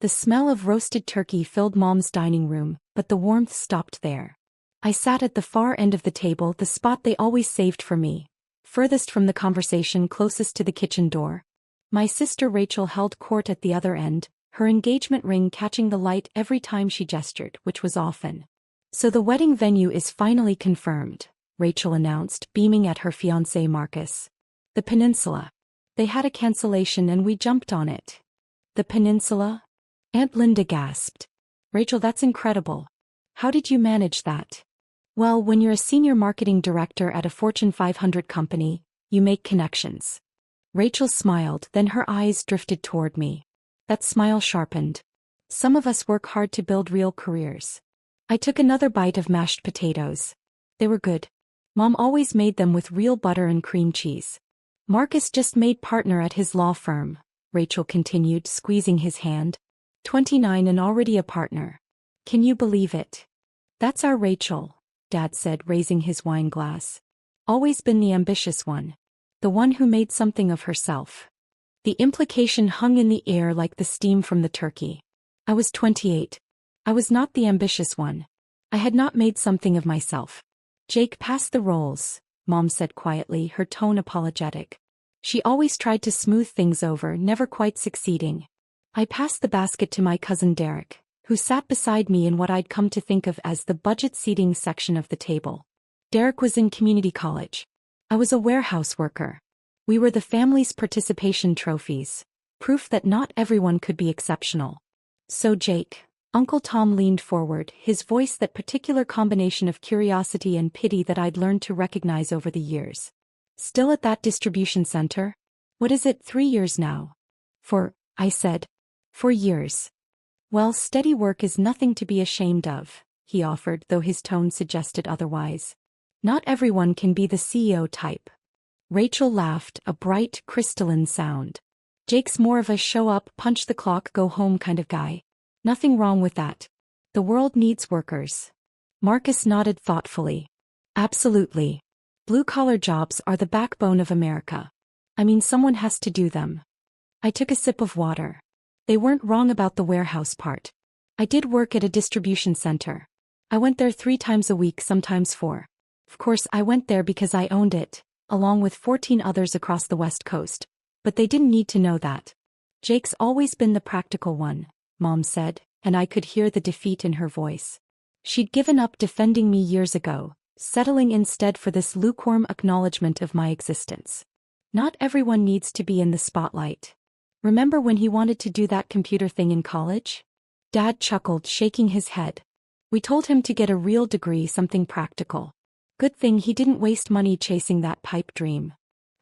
The smell of roasted turkey filled Mom's dining room, but the warmth stopped there. I sat at the far end of the table, the spot they always saved for me, furthest from the conversation, closest to the kitchen door. My sister Rachel held court at the other end, her engagement ring catching the light every time she gestured, which was often. "So the wedding venue is finally confirmed," Rachel announced, beaming at her fiancé Marcus. "The Peninsula. They had a cancellation and we jumped on it." "The Peninsula?" Aunt Linda gasped. "Rachel, that's incredible. How did you manage that?" "Well, when you're a senior marketing director at a Fortune 500 company, you make connections." Rachel smiled, then her eyes drifted toward me. That smile sharpened. "Some of us work hard to build real careers." I took another bite of mashed potatoes. They were good. Mom always made them with real butter and cream cheese. "Marcus just made partner at his law firm," Rachel continued, squeezing his hand. 29 and already a partner. Can you believe it? "That's our Rachel," Dad said, raising his wine glass. "Always been the ambitious one. The one who made something of herself." The implication hung in the air like the steam from the turkey. I was 28. I was not the ambitious one. I had not made something of myself. "Jake, pass the rolls," Mom said quietly, her tone apologetic. She always tried to smooth things over, never quite succeeding. I passed the basket to my cousin Derek, who sat beside me in what I'd come to think of as the budget seating section of the table. Derek was in community college. I was a warehouse worker. We were the family's participation trophies, proof that not everyone could be exceptional. "So Jake," Uncle Tom leaned forward, his voice that particular combination of curiosity and pity that I'd learned to recognize over the years. "Still at that distribution center? What is it, 3 years now?" I said. "For years." "Well, steady work is nothing to be ashamed of," he offered, though his tone suggested otherwise. "Not everyone can be the CEO type." Rachel laughed, a bright, crystalline sound. "Jake's more of a show up, punch the clock, go home kind of guy. Nothing wrong with that. The world needs workers." Marcus nodded thoughtfully. "Absolutely. Blue-collar jobs are the backbone of America. I mean, someone has to do them." I took a sip of water. They weren't wrong about the warehouse part. I did work at a distribution center. I went there 3 times a week, sometimes 4. Of course, I went there because I owned it, along with 14 others across the West Coast. But they didn't need to know that. "Jake's always been the practical one," Mom said, and I could hear the defeat in her voice. She'd given up defending me years ago, settling instead for this lukewarm acknowledgement of my existence. Not everyone needs to be in the spotlight. "Remember when he wanted to do that computer thing in college?" Dad chuckled, shaking his head. "We told him to get a real degree, something practical. Good thing he didn't waste money chasing that pipe dream."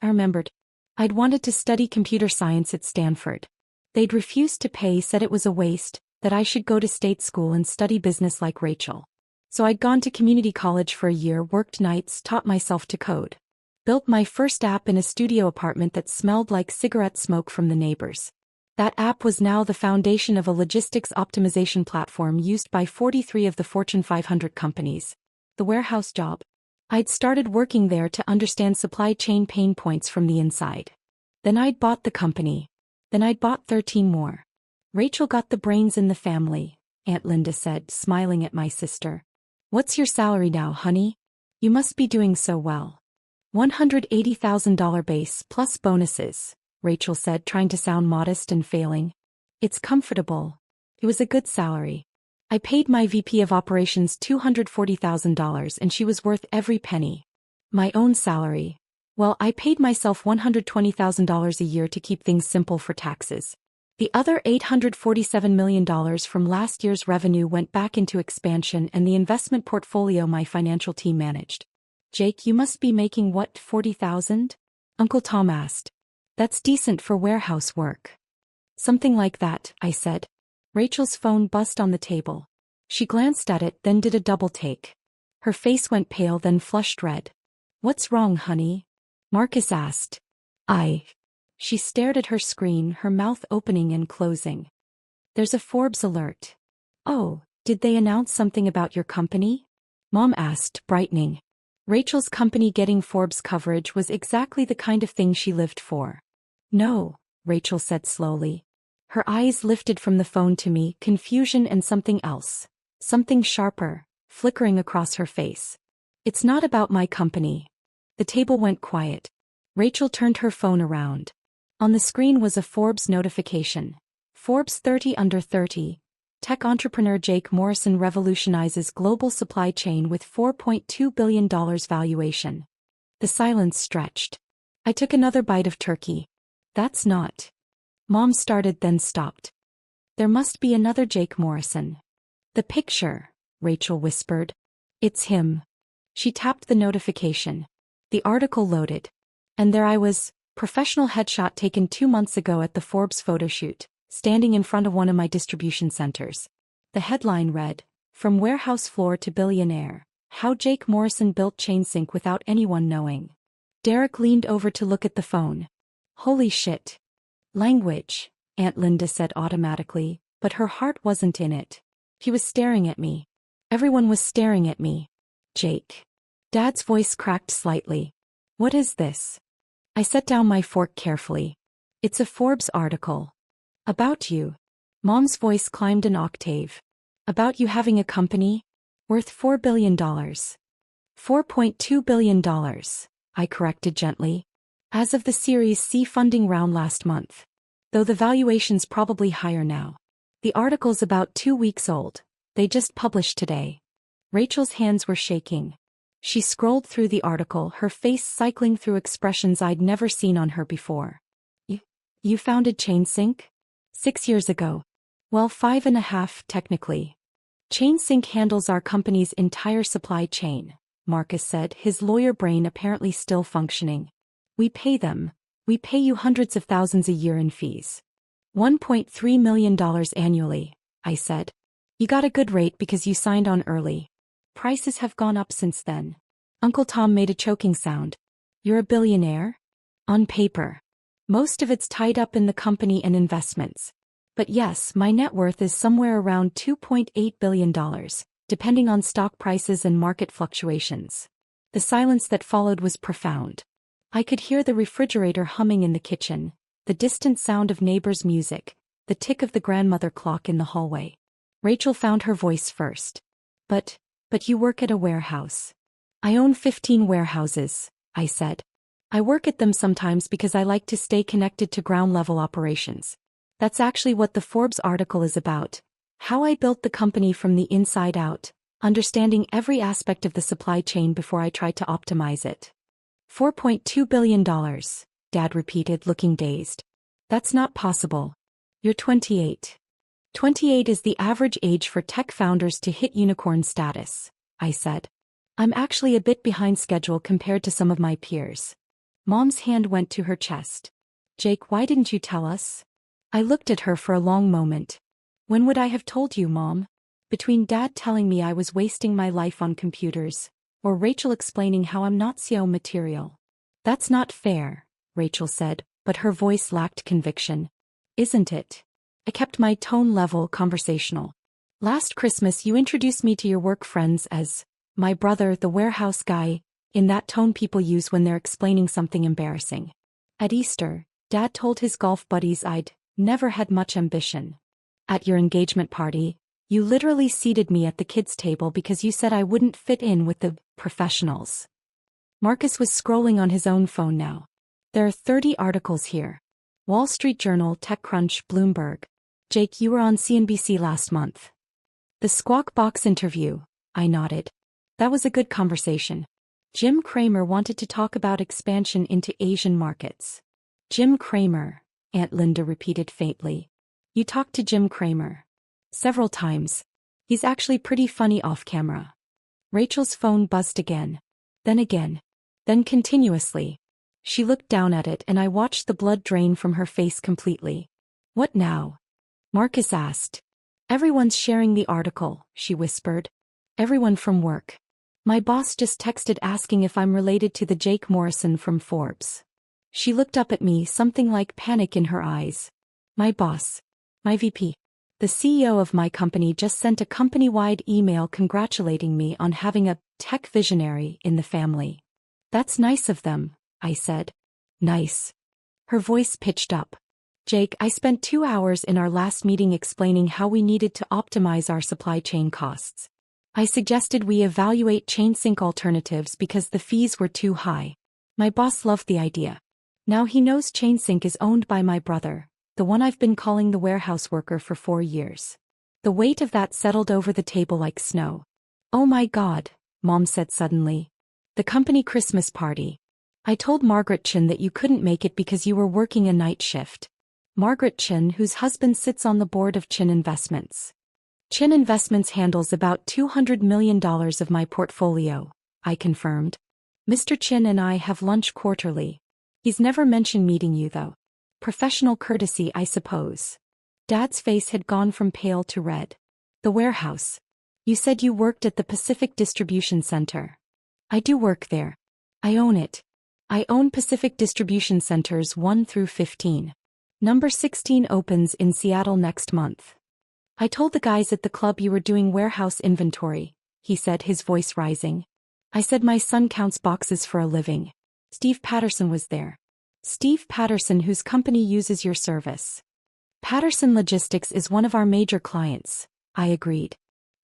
I remembered. I'd wanted to study computer science at Stanford. They'd refused to pay, said it was a waste, that I should go to state school and study business like Rachel. So I'd gone to community college for a year, worked nights, taught myself to code. Built my first app in a studio apartment that smelled like cigarette smoke from the neighbors. That app was now the foundation of a logistics optimization platform used by 43 of the Fortune 500 companies. The warehouse job. I'd started working there to understand supply chain pain points from the inside. Then I'd bought the company. Then I'd bought 13 more. "Rachel got the brains in the family," Aunt Linda said, smiling at my sister. "What's your salary now, honey? You must be doing so well." $180,000 base plus bonuses, Rachel said, trying to sound modest and failing. "It's comfortable." It was a good salary. I paid my VP of operations $240,000 and she was worth every penny. My own salary. Well, I paid myself $120,000 a year to keep things simple for taxes. The other $847 million from last year's revenue went back into expansion and the investment portfolio my financial team managed. "Jake, you must be making what, 40,000? Uncle Tom asked. "That's decent for warehouse work." "Something like that," I said. Rachel's phone buzzed on the table. She glanced at it, then did a double take. Her face went pale, then flushed red. "What's wrong, honey?" Marcus asked. She stared at her screen, her mouth opening and closing. "There's a Forbes alert." "Oh, did they announce something about your company?" Mom asked, brightening. Rachel's company getting Forbes coverage was exactly the kind of thing she lived for. "No," Rachel said slowly. Her eyes lifted from the phone to me, confusion and something else. Something sharper, flickering across her face. It's not about my company. The table went quiet. Rachel turned her phone around. On the screen was a Forbes notification. Forbes 30 under 30. Tech entrepreneur Jake Morrison revolutionizes global supply chain with $4.2 billion valuation. The silence stretched. I took another bite of turkey. That's not. Mom started then stopped. There must be another Jake Morrison. The picture, Rachel whispered. It's him. She tapped the notification. The article loaded. And there I was, professional headshot taken 2 months ago at the Forbes photoshoot, standing in front of one of my distribution centers. The headline read, "From warehouse floor to billionaire, how Jake Morrison built ChainSync without anyone knowing." Derek leaned over to look at the phone. Holy shit. Language, Aunt Linda said automatically, but her heart wasn't in it. He was staring at me. Everyone was staring at me. Jake. Dad's voice cracked slightly. What is this? I set down my fork carefully. It's a Forbes article. About you. Mom's voice climbed an octave. About you having a company? Worth $4 billion. $4.2 billion, I corrected gently. As of the Series C funding round last month. Though the valuation's probably higher now. The article's about 2 weeks old. They just published today. Rachel's hands were shaking. She scrolled through the article, her face cycling through expressions I'd never seen on her before. You founded ChainSync? 6 years ago. Well, 5.5 technically. ChainSync handles our company's entire supply chain, Marcus said, his lawyer brain apparently still functioning. We pay them. We pay you hundreds of thousands a year in fees. $1.3 million annually, I said. You got a good rate because you signed on early. Prices have gone up since then. Uncle Tom made a choking sound. You're a billionaire? On paper. Most of it's tied up in the company and investments. But yes, my net worth is somewhere around $2.8 billion, depending on stock prices and market fluctuations. The silence that followed was profound. I could hear the refrigerator humming in the kitchen, the distant sound of neighbors' music, the tick of the grandmother clock in the hallway. Rachel found her voice first. But you work at a warehouse. I own 15 warehouses, I said. I work at them sometimes because I like to stay connected to ground-level operations. That's actually what the Forbes article is about. How I built the company from the inside out, understanding every aspect of the supply chain before I tried to optimize it. $4.2 billion, Dad repeated, looking dazed. That's not possible. You're 28. 28 is the average age for tech founders to hit unicorn status, I said. I'm actually a bit behind schedule compared to some of my peers. Mom's hand went to her chest. Jake, why didn't you tell us? I looked at her for a long moment. When would I have told you, Mom? Between Dad telling me I was wasting my life on computers, or Rachel explaining how I'm not SEO material. That's not fair, Rachel said, but her voice lacked conviction. Isn't it? I kept my tone level, conversational. Last Christmas you introduced me to your work friends as my brother, the warehouse guy, in that tone people use when they're explaining something embarrassing. At Easter, Dad told his golf buddies I'd never had much ambition. At your engagement party, you literally seated me at the kids' table because you said I wouldn't fit in with the professionals. Marcus was scrolling on his own phone now. There are 30 articles here. Wall Street Journal, TechCrunch, Bloomberg. Jake, you were on CNBC last month. The Squawk Box interview, I nodded. That was a good conversation. Jim Cramer wanted to talk about expansion into Asian markets. Jim Cramer, Aunt Linda repeated faintly. You talked to Jim Cramer. Several times. He's actually pretty funny off camera. Rachel's phone buzzed again. Then continuously. She looked down at it and I watched the blood drain from her face completely. What now? Marcus asked. Everyone's sharing the article, she whispered. Everyone from work. My boss just texted asking if I'm related to the Jake Morrison from Forbes. She looked up at me, something like panic in her eyes. My boss. My VP. The CEO of my company just sent a company-wide email congratulating me on having a tech visionary in the family. That's nice of them, I said. Nice. Her voice pitched up. Jake, I spent 2 hours in our last meeting explaining how we needed to optimize our supply chain costs. I suggested we evaluate ChainSync alternatives because the fees were too high. My boss loved the idea. Now he knows ChainSync is owned by my brother, the one I've been calling the warehouse worker for 4 years. The weight of that settled over the table like snow. Oh my God, Mom said suddenly. The company Christmas party. I told Margaret Chin that you couldn't make it because you were working a night shift. Margaret Chin, whose husband sits on the board of Chin Investments. Chin Investments handles about $200 million of my portfolio, I confirmed. Mr. Chin and I have lunch quarterly. He's never mentioned meeting you though. Professional courtesy, I suppose. Dad's face had gone from pale to red. The warehouse. You said you worked at the Pacific Distribution Center. I do work there. I own it. I own Pacific Distribution Centers 1 through 15. Number 16 opens in Seattle next month. I told the guys at the club you were doing warehouse inventory, he said, his voice rising. I said my son counts boxes for a living. Steve Patterson was there. Steve Patterson, whose company uses your service. Patterson Logistics is one of our major clients, I agreed.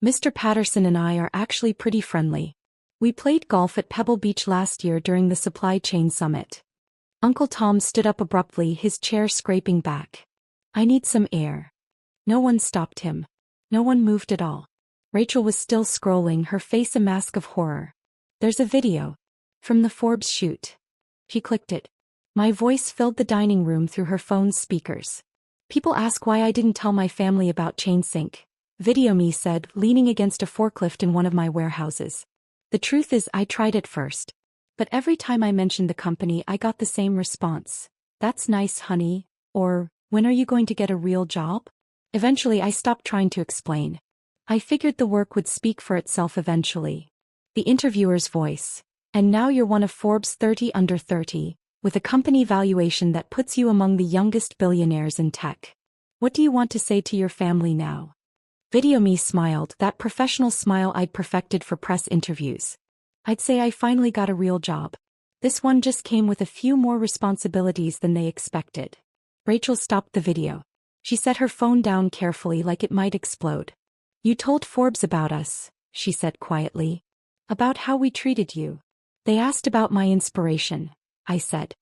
Mr. Patterson and I are actually pretty friendly. We played golf at Pebble Beach last year during the supply chain summit. Uncle Tom stood up abruptly, his chair scraping back. I need some air. No one stopped him. No one moved at all. Rachel was still scrolling, her face a mask of horror. There's a video. From the Forbes shoot. She clicked it. My voice filled the dining room through her phone's speakers. People ask why I didn't tell my family about ChainSync. Video me said, leaning against a forklift in one of my warehouses. The truth is I tried it first. But every time I mentioned the company I got the same response. That's nice, honey. Or, when are you going to get a real job? Eventually I stopped trying to explain. I figured the work would speak for itself eventually. The interviewer's voice. And now you're one of Forbes 30 under 30. With a company valuation that puts you among the youngest billionaires in tech. What do you want to say to your family now? Video me smiled, that professional smile I'd perfected for press interviews. I'd say I finally got a real job. This one just came with a few more responsibilities than they expected. Rachel stopped the video. She set her phone down carefully like it might explode. You told Forbes about us, she said quietly. About how we treated you. They asked about my inspiration. I said.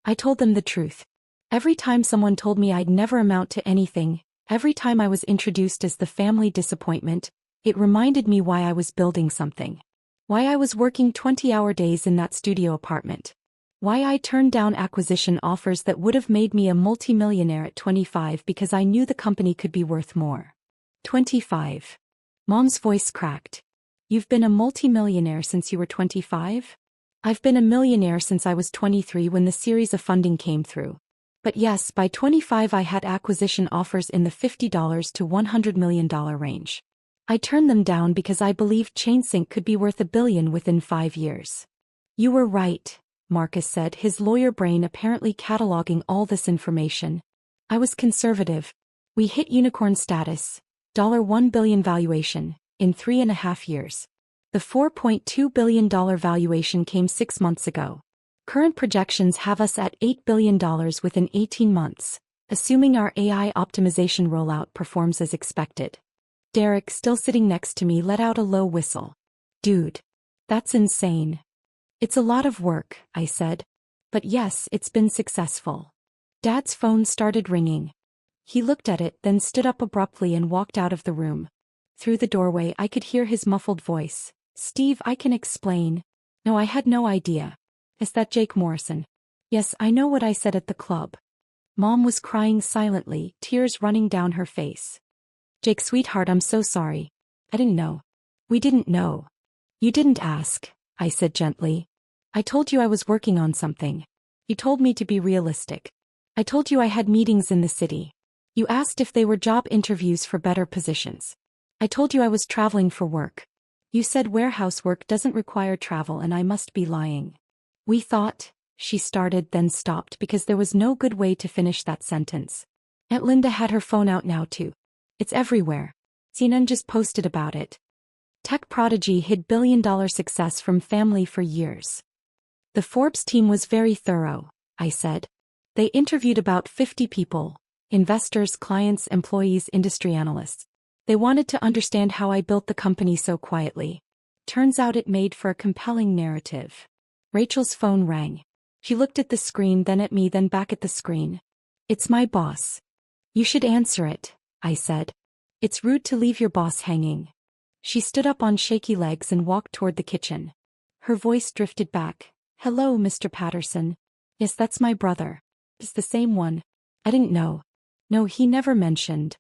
I told them the truth. Every time someone told me I'd never amount to anything, every time I was introduced as the family disappointment, it reminded me why I was building something. Why I was working 20-hour days in that studio apartment. Why I turned down acquisition offers that would have made me a multimillionaire at 25 because I knew the company could be worth more. 25. Mom's voice cracked. You've been a multimillionaire since you were 25? I've been a millionaire since I was 23 when the series of funding came through. But yes, by 25 I had acquisition offers in the $50 to $100 million range. I turned them down because I believed ChainSync could be worth $1 billion within 5 years. You were right, Marcus said, his lawyer brain apparently cataloging all this information. I was conservative. We hit unicorn status, $1 billion valuation, in 3.5 years. The $4.2 billion valuation came 6 months ago. Current projections have us at $8 billion within 18 months, assuming our AI optimization rollout performs as expected. Derek, still sitting next to me, let out a low whistle. Dude. That's insane. It's a lot of work, I said. But yes, it's been successful. Dad's phone started ringing. He looked at it, then stood up abruptly and walked out of the room. Through the doorway I could hear his muffled voice. Steve, I can explain. No, I had no idea. Is that Jake Morrison? Yes, I know what I said at the club. Mom was crying silently, tears running down her face. Jake, sweetheart, I'm so sorry. I didn't know. We didn't know. You didn't ask, I said gently. I told you I was working on something. You told me to be realistic. I told you I had meetings in the city. You asked if they were job interviews for better positions. I told you I was traveling for work. You said warehouse work doesn't require travel and I must be lying. We thought, she started then stopped because there was no good way to finish that sentence. Aunt Linda had her phone out now too. It's everywhere. CNN just posted about it. Tech prodigy hid billion-dollar success from family for years. The Forbes team was very thorough, I said. They interviewed about 50 people, investors, clients, employees, industry analysts. They wanted to understand how I built the company so quietly. Turns out it made for a compelling narrative. Rachel's phone rang. She looked at the screen, then at me, then back at the screen. "It's my boss." "You should answer it," I said. "It's rude to leave your boss hanging." She stood up on shaky legs and walked toward the kitchen. Her voice drifted back. "Hello, Mr. Patterson." "Yes, that's my brother." "It's the same one." "I didn't know." "No, he never mentioned."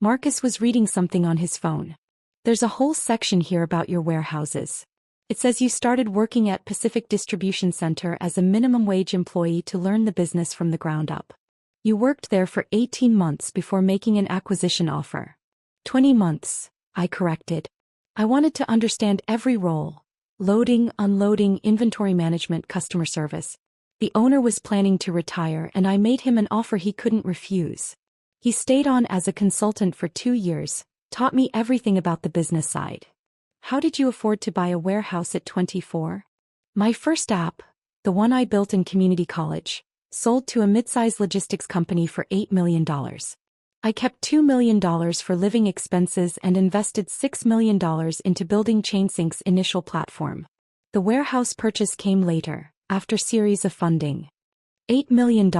Marcus was reading something on his phone. "There's a whole section here about your warehouses. It says you started working at Pacific Distribution Center as a minimum wage employee to learn the business from the ground up. You worked there for 18 months before making an acquisition offer." 20 months, I corrected. I wanted to understand every role. Loading, unloading, inventory management, customer service. The owner was planning to retire and I made him an offer he couldn't refuse. He stayed on as a consultant for 2 years, taught me everything about the business side. "How did you afford to buy a warehouse at 24? "My first app, the one I built in community college, sold to a mid-size logistics company for $8 million. I kept $2 million for living expenses and invested $6 million into building ChainSync's initial platform. The warehouse purchase came later, after series of funding." $8 million,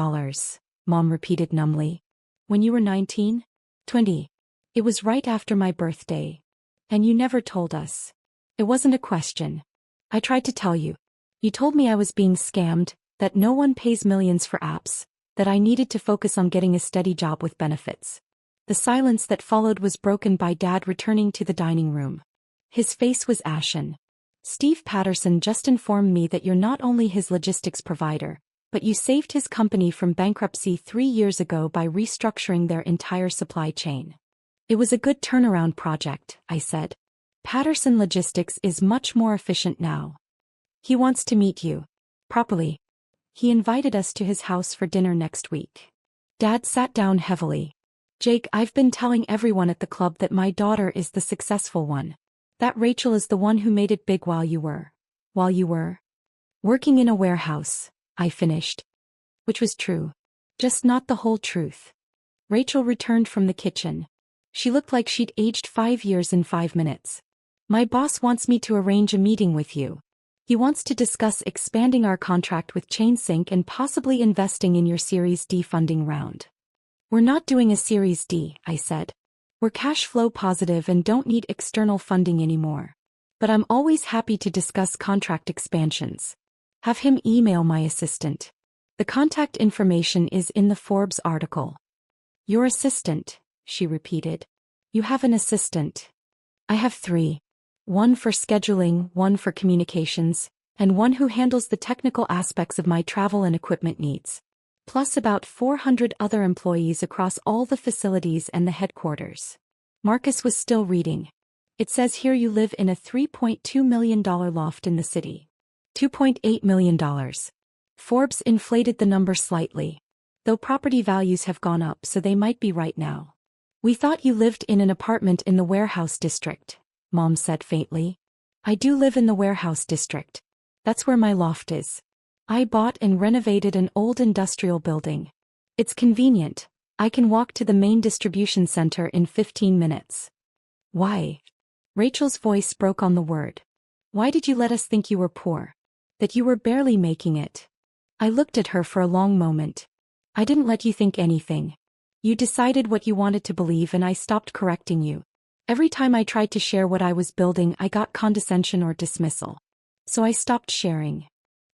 Mom repeated numbly. "When you were 19? 20. It was right after my birthday. And you never told us." "It wasn't a question. I tried to tell you. You told me I was being scammed, that no one pays millions for apps, that I needed to focus on getting a steady job with benefits." The silence that followed was broken by Dad returning to the dining room. His face was ashen. "Steve Patterson just informed me that you're not only his logistics provider, but you saved his company from bankruptcy 3 years ago by restructuring their entire supply chain." "It was a good turnaround project," I said. "Patterson Logistics is much more efficient now." "He wants to meet you. Properly. He invited us to his house for dinner next week." Dad sat down heavily. "Jake, I've been telling everyone at the club that my daughter is the successful one. That Rachel is the one who made it big while you were working in a warehouse," I finished. Which was true. Just not the whole truth. Rachel returned from the kitchen. She looked like she'd aged 5 years in 5 minutes. "My boss wants me to arrange a meeting with you. He wants to discuss expanding our contract with ChainSync and possibly investing in your Series D funding round." "We're not doing a Series D," I said. "We're cash flow positive and don't need external funding anymore. But I'm always happy to discuss contract expansions. Have him email my assistant. The contact information is in the Forbes article." "Your assistant," she repeated. "You have an assistant." "I have 3. One for scheduling, one for communications, and one who handles the technical aspects of my travel and equipment needs. Plus about 400 other employees across all the facilities and the headquarters." Marcus was still reading. "It says here you live in a $3.2 million loft in the city." $2.8 million. Forbes inflated the number slightly. "Though property values have gone up, so they might be right now." "We thought you lived in an apartment in the warehouse district," Mom said faintly. "I do live in the warehouse district. That's where my loft is. I bought and renovated an old industrial building. It's convenient. I can walk to the main distribution center in 15 minutes. "Why?" Rachel's voice broke on the word. "Why did you let us think you were poor? That you were barely making it?" I looked at her for a long moment. "I didn't let you think anything. You decided what you wanted to believe and I stopped correcting you. Every time I tried to share what I was building, I got condescension or dismissal. So I stopped sharing.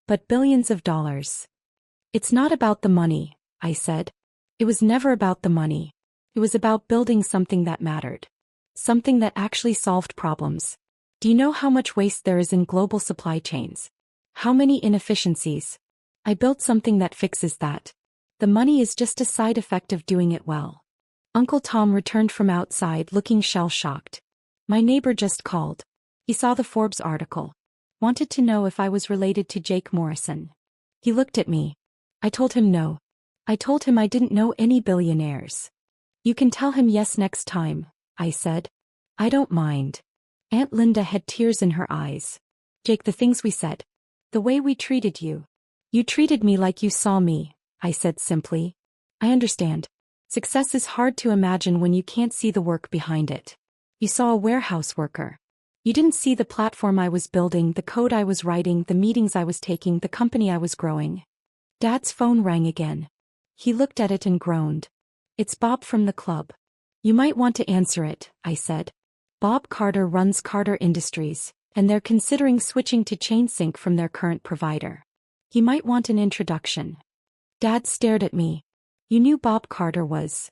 But billions of dollars. It's not about the money," I said. "It was never about the money. It was about building something that mattered. Something that actually solved problems. Do you know how much waste there is in global supply chains? How many inefficiencies? I built something that fixes that. The money is just a side effect of doing it well." Uncle Tom returned from outside looking shell-shocked. "My neighbor just called. He saw the Forbes article. Wanted to know if I was related to Jake Morrison." He looked at me. I told him no. I told him I didn't know any billionaires. "You can tell him yes next time," I said. "I don't mind." Aunt Linda had tears in her eyes. "Jake, the things we said. The way we treated you. You treated me like you saw me," I said simply. "I understand. Success is hard to imagine when you can't see the work behind it. You saw a warehouse worker. You didn't see the platform I was building, the code I was writing, the meetings I was taking, the company I was growing. Dad's phone rang again. He looked at it and groaned. It's Bob from the club. You might want to answer it, I said. Bob Carter runs Carter Industries, and they're considering switching to ChainSync from their current provider. He might want an introduction. Dad stared at me. You knew Bob Carter was.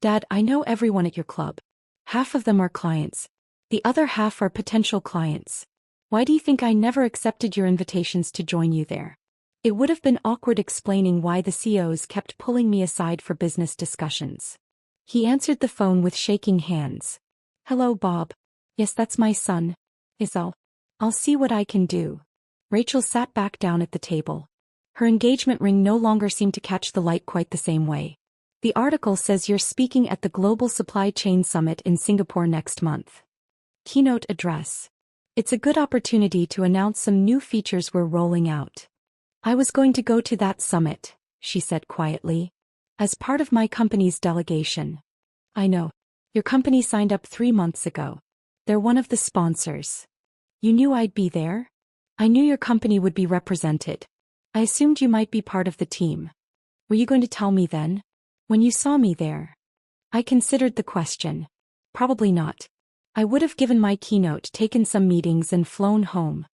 Dad, I know everyone at your club. Half of them are clients. The other half are potential clients. Why do you think I never accepted your invitations to join you there? It would have been awkward explaining why the CEOs kept pulling me aside for business discussions. He answered the phone with shaking hands. Hello, Bob. Yes, that's my son. I'll see what I can do. Rachel sat back down at the table. Her engagement ring no longer seemed to catch the light quite the same way. The article says you're speaking at the Global Supply Chain Summit in Singapore next month. Keynote address. It's a good opportunity to announce some new features we're rolling out. I was going to go to that summit, she said quietly, as part of my company's delegation. I know. Your company signed up 3 months ago. They're one of the sponsors. You knew I'd be there? I knew your company would be represented. I assumed you might be part of the team. Were you going to tell me then? When you saw me there? I considered the question. Probably not. I would have given my keynote, taken some meetings and flown home.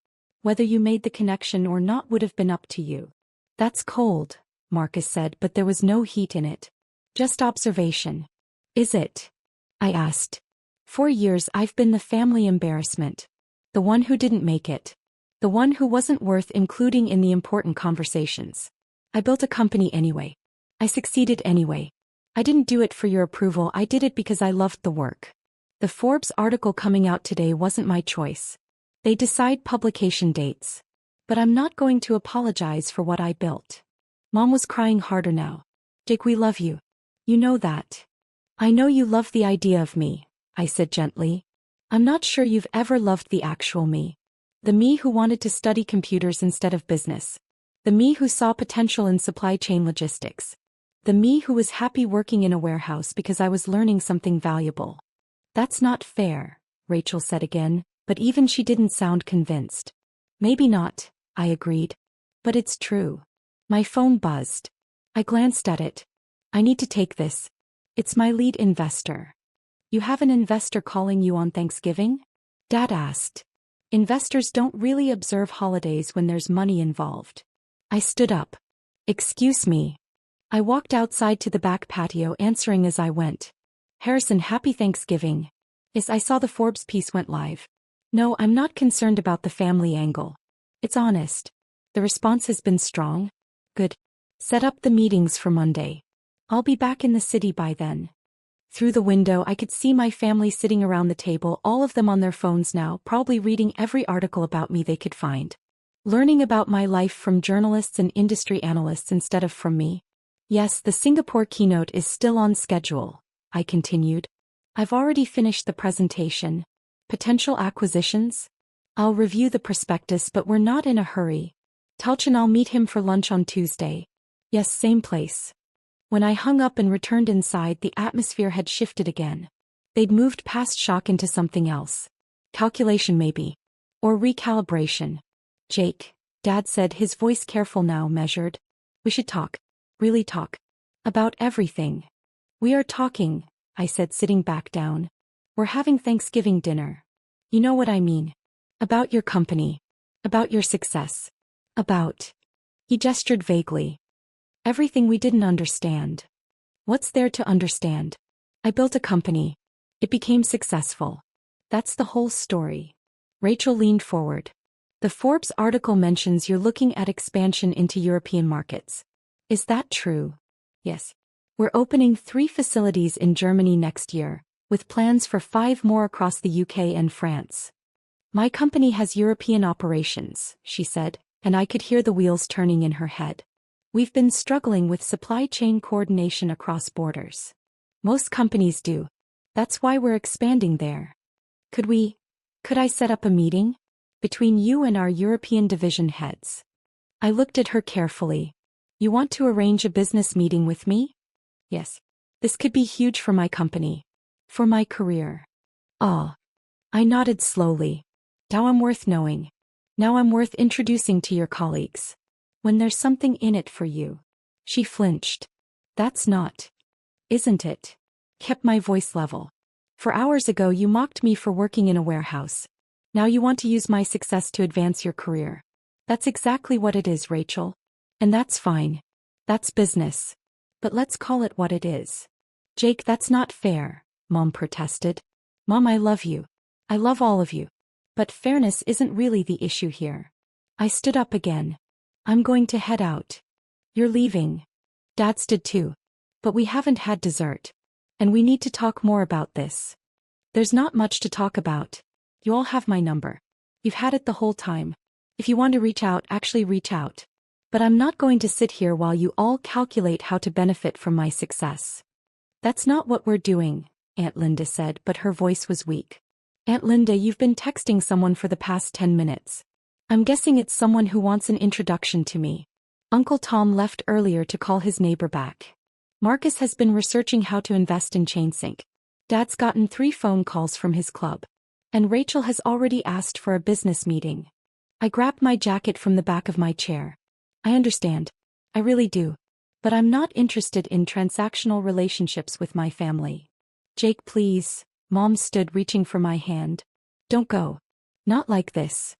Whether you made the connection or not would have been up to you. That's cold, Marcus said, but there was no heat in it. Just observation. Is it? I asked. 4 years I've been the family embarrassment. The one who didn't make it. The one who wasn't worth including in the important conversations. I built a company anyway. I succeeded anyway. I didn't do it for your approval, I did it because I loved the work. The Forbes article coming out today wasn't my choice. They decide publication dates. But I'm not going to apologize for what I built. Mom was crying harder now. Jake, we love you. You know that. I know you love the idea of me, I said gently. I'm not sure you've ever loved the actual me. The me who wanted to study computers instead of business. The me who saw potential in supply chain logistics. The me who was happy working in a warehouse because I was learning something valuable. That's not fair, Rachel said again, but even she didn't sound convinced. Maybe not, I agreed. But it's true. My phone buzzed. I glanced at it. I need to take this. It's my lead investor. You have an investor calling you on Thanksgiving? Dad asked. Investors don't really observe holidays when there's money involved. I stood up. Excuse me. I walked outside to the back patio, answering as I went. Harrison, happy Thanksgiving. Yes, I saw the Forbes piece went live. No, I'm not concerned about the family angle. It's honest. The response has been strong. Good. Set up the meetings for Monday. I'll be back in the city by then. Through the window I could see my family sitting around the table, all of them on their phones now, probably reading every article about me they could find. Learning about my life from journalists and industry analysts instead of from me. Yes, the Singapore keynote is still on schedule, I continued. I've already finished the presentation. Potential acquisitions? I'll review the prospectus, but we're not in a hurry. Talchin, I'll meet him for lunch on Tuesday. Yes, same place. When I hung up and returned inside, the atmosphere had shifted again. They'd moved past shock into something else. Calculation maybe. Or recalibration. Jake, Dad said, his voice careful now, measured. We should talk. Really talk. About everything. We are talking, I said, sitting back down. We're having Thanksgiving dinner. You know what I mean. About your company. About your success. About. He gestured vaguely. Everything we didn't understand. What's there to understand? I built a company. It became successful. That's the whole story. Rachel leaned forward. The Forbes article mentions you're looking at expansion into European markets. Is that true? Yes. We're opening 3 facilities in Germany next year, with plans for 5 more across the UK and France. My company has European operations, she said, and I could hear the wheels turning in her head. We've been struggling with supply chain coordination across borders. Most companies do. That's why we're expanding there. Could I set up a meeting? Between you and our European division heads. I looked at her carefully. You want to arrange a business meeting with me? Yes. This could be huge for my company. For my career. Ah. I nodded slowly. Now I'm worth knowing. Now I'm worth introducing to your colleagues. When there's something in it for you. She flinched. That's not. Isn't it? Kept my voice level. For hours ago you mocked me for working in a warehouse. Now you want to use my success to advance your career. That's exactly what it is, Rachel. And that's fine. That's business. But let's call it what it is. Jake, that's not fair, Mom protested. Mom, I love you. I love all of you. But fairness isn't really the issue here. I stood up again. I'm going to head out. You're leaving. Dad stood too. But we haven't had dessert. And we need to talk more about this. There's not much to talk about. You all have my number. You've had it the whole time. If you want to reach out, actually reach out. But I'm not going to sit here while you all calculate how to benefit from my success. That's not what we're doing, Aunt Linda said, but her voice was weak. Aunt Linda, you've been texting someone for the past 10 minutes. I'm guessing it's someone who wants an introduction to me. Uncle Tom left earlier to call his neighbor back. Marcus has been researching how to invest in ChainSync. Dad's gotten 3 phone calls from his club. And Rachel has already asked for a business meeting. I grabbed my jacket from the back of my chair. I understand. I really do. But I'm not interested in transactional relationships with my family. Jake, please. Mom stood reaching for my hand. Don't go. Not like this.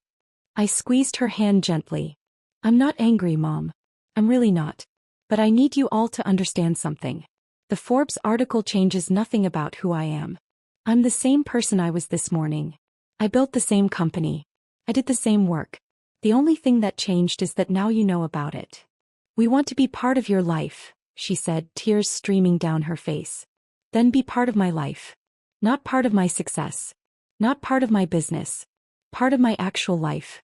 I squeezed her hand gently. I'm not angry, Mom. I'm really not. But I need you all to understand something. The Forbes article changes nothing about who I am. I'm the same person I was this morning. I built the same company. I did the same work. The only thing that changed is that now you know about it. We want to be part of your life, she said, tears streaming down her face. Then be part of my life. Not part of my success. Not part of my business. Part of my actual life.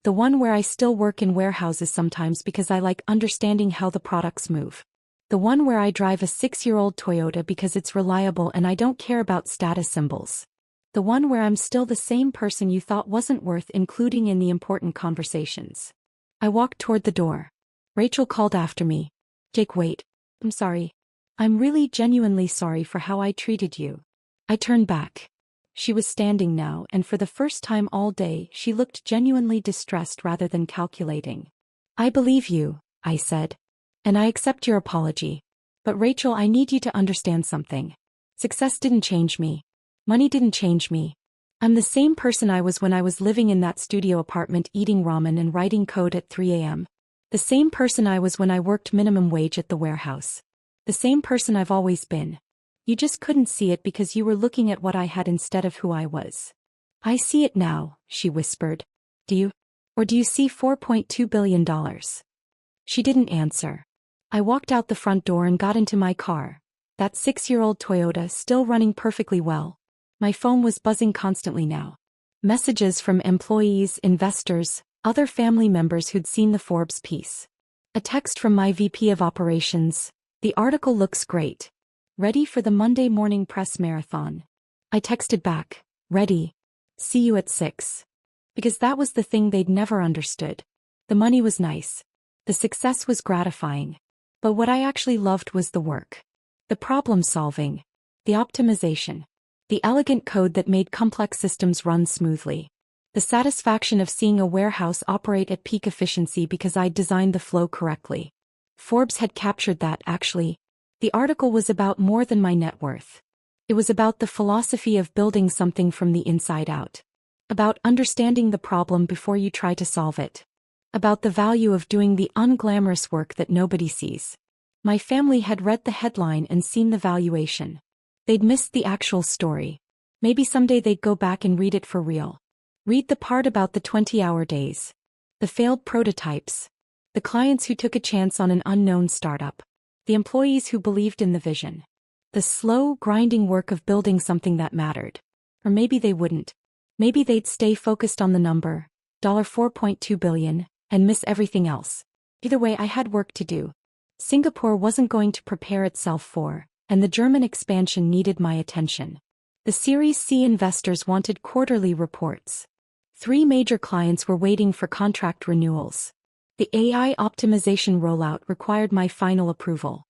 The one where I still work in warehouses sometimes because I like understanding how the products move. The one where I drive a 6-year-old Toyota because it's reliable and I don't care about status symbols. The one where I'm still the same person you thought wasn't worth including in the important conversations. I walked toward the door. Rachel called after me. Jake, wait. I'm sorry. I'm really genuinely sorry for how I treated you. I turned back. She was standing now, and for the first time all day she looked genuinely distressed rather than calculating. I believe you, I said. And I accept your apology. But Rachel, I need you to understand something. Success didn't change me. Money didn't change me. I'm the same person I was when I was living in that studio apartment eating ramen and writing code at 3 a.m. The same person I was when I worked minimum wage at the warehouse. The same person I've always been. You just couldn't see it because you were looking at what I had instead of who I was. I see it now, she whispered. Do you? Or do you see $4.2 billion? She didn't answer. I walked out the front door and got into my car. That 6-year-old Toyota still running perfectly well. My phone was buzzing constantly now. Messages from employees, investors, other family members who'd seen the Forbes piece. A text from my VP of operations. The article looks great. Ready for the Monday morning press marathon. I texted back. Ready. See you at 6. Because that was the thing they'd never understood. The money was nice. The success was gratifying. But what I actually loved was the work. The problem solving. The optimization. The elegant code that made complex systems run smoothly. The satisfaction of seeing a warehouse operate at peak efficiency because I'd designed the flow correctly. Forbes had captured that, actually. The article was about more than my net worth. It was about the philosophy of building something from the inside out. About understanding the problem before you try to solve it. About the value of doing the unglamorous work that nobody sees. My family had read the headline and seen the valuation. They'd missed the actual story. Maybe someday they'd go back and read it for real. Read the part about the 20-hour days. The failed prototypes. The clients who took a chance on an unknown startup. The employees who believed in the vision. The slow, grinding work of building something that mattered. Or maybe they wouldn't. Maybe they'd stay focused on the number, $4.2 billion, and miss everything else. Either way, I had work to do. Singapore wasn't going to prepare itself for, and the German expansion needed my attention. The Series C investors wanted quarterly reports. 3 major clients were waiting for contract renewals. The AI optimization rollout required my final approval.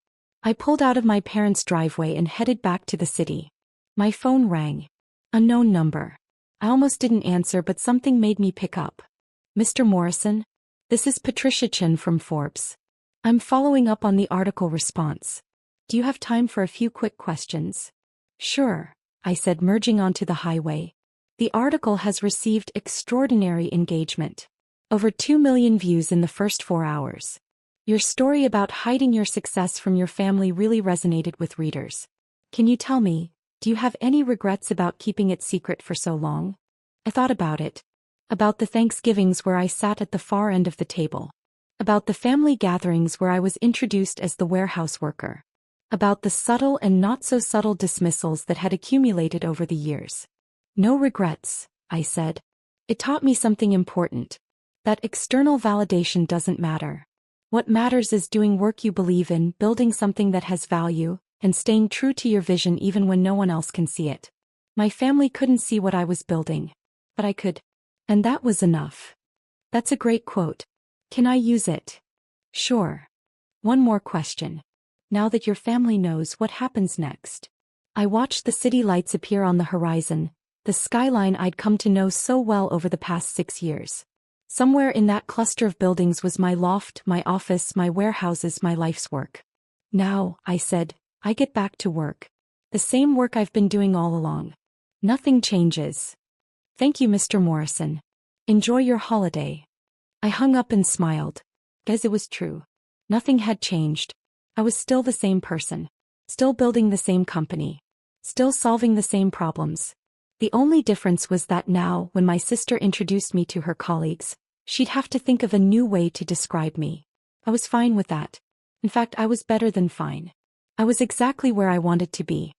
I pulled out of my parents' driveway and headed back to the city. My phone rang. Unknown number. I almost didn't answer, but something made me pick up. Mr. Morrison? This is Patricia Chen from Forbes. I'm following up on the article response. Do you have time for a few quick questions? Sure, I said, merging onto the highway. The article has received extraordinary engagement. Over 2 million views in the first 4 hours. Your story about hiding your success from your family really resonated with readers. Can you tell me, do you have any regrets about keeping it secret for so long? I thought about it. About the Thanksgivings where I sat at the far end of the table. About the family gatherings where I was introduced as the warehouse worker. About the subtle and not so subtle dismissals that had accumulated over the years. No regrets, I said. It taught me something important. That external validation doesn't matter. What matters is doing work you believe in, building something that has value, and staying true to your vision even when no one else can see it. My family couldn't see what I was building. But I could. And that was enough. That's a great quote. Can I use it? Sure. One more question. Now that your family knows, what happens next? I watched the city lights appear on the horizon, the skyline I'd come to know so well over the past 6 years. Somewhere in that cluster of buildings was my loft, my office, my warehouses, my life's work. Now, I said, I get back to work. The same work I've been doing all along. Nothing changes. Thank you, Mr. Morrison. Enjoy your holiday. I hung up and smiled. Guess it was true. Nothing had changed. I was still the same person. Still building the same company. Still solving the same problems. The only difference was that now, when my sister introduced me to her colleagues, she'd have to think of a new way to describe me. I was fine with that. In fact, I was better than fine. I was exactly where I wanted to be.